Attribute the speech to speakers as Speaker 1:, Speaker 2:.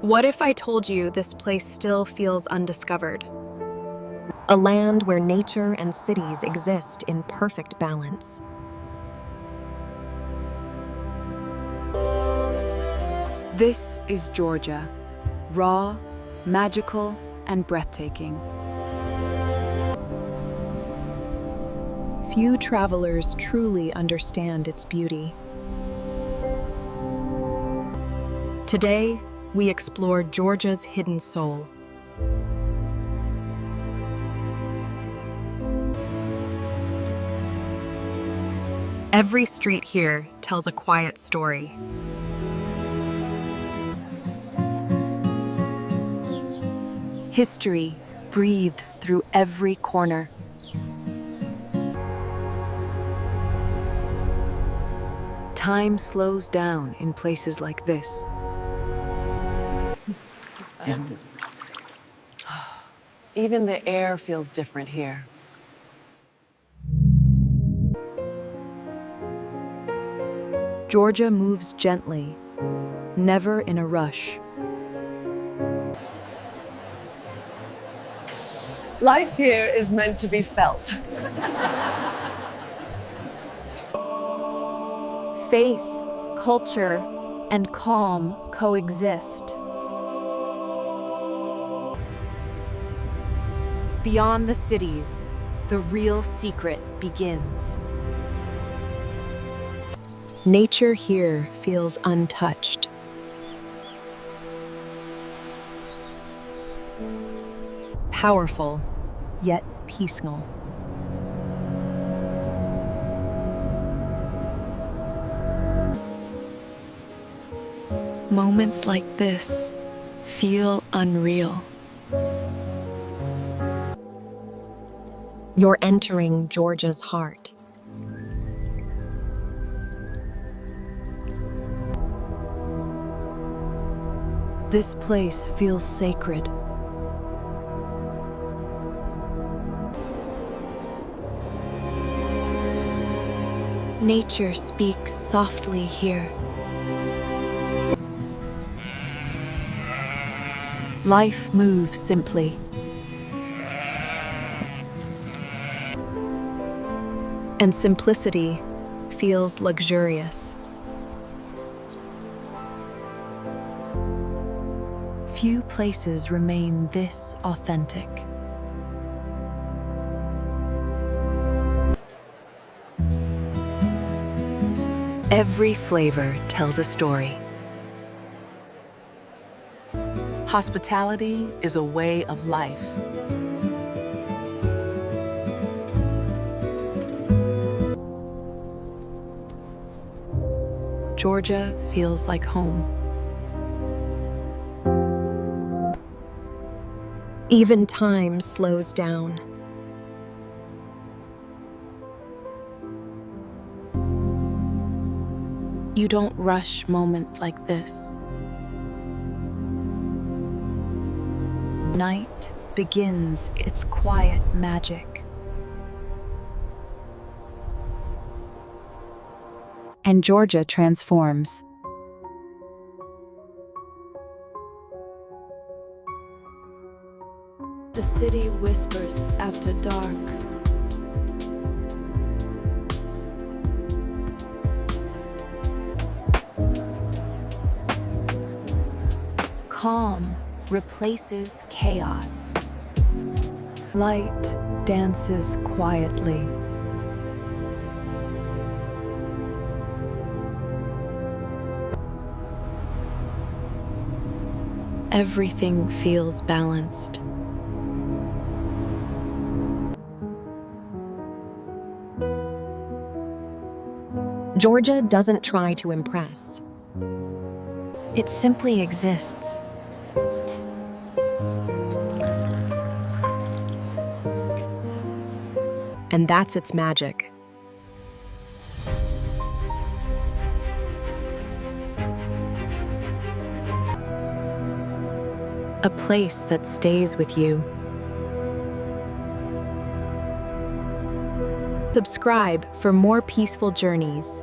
Speaker 1: What if I told you this place still feels undiscovered?
Speaker 2: A land where nature and cities exist in perfect balance.
Speaker 3: This is Georgia, raw, magical, and breathtaking.
Speaker 1: Few travelers truly understand its beauty. Today, we explore Georgia's hidden soul. Every street here tells a quiet story.
Speaker 3: History breathes through every corner. Time slows down in places like this. Even the air feels different here. Georgia moves gently, never in a rush.
Speaker 4: Life here is meant to be felt.
Speaker 2: Faith, culture, and calm coexist. Beyond the cities, the real secret begins.
Speaker 1: Nature here feels untouched. Powerful, yet peaceful. Moments like this feel unreal.
Speaker 2: You're entering Georgia's heart.
Speaker 3: This place feels sacred. Nature speaks softly here. Life moves simply.
Speaker 1: And simplicity feels luxurious.
Speaker 3: Few places remain this authentic. Every flavor tells a story.
Speaker 4: Hospitality is a way of life.
Speaker 3: Georgia feels like home.
Speaker 1: Even time slows down.
Speaker 3: You don't rush moments like this. Night begins its quiet magic. And Georgia transforms. The city whispers after dark. Calm replaces chaos. Light dances quietly. Everything feels balanced.
Speaker 2: Georgia doesn't try to impress.
Speaker 5: It simply exists.
Speaker 1: And that's its magic.
Speaker 3: A place that stays with you.
Speaker 1: Subscribe for more peaceful journeys.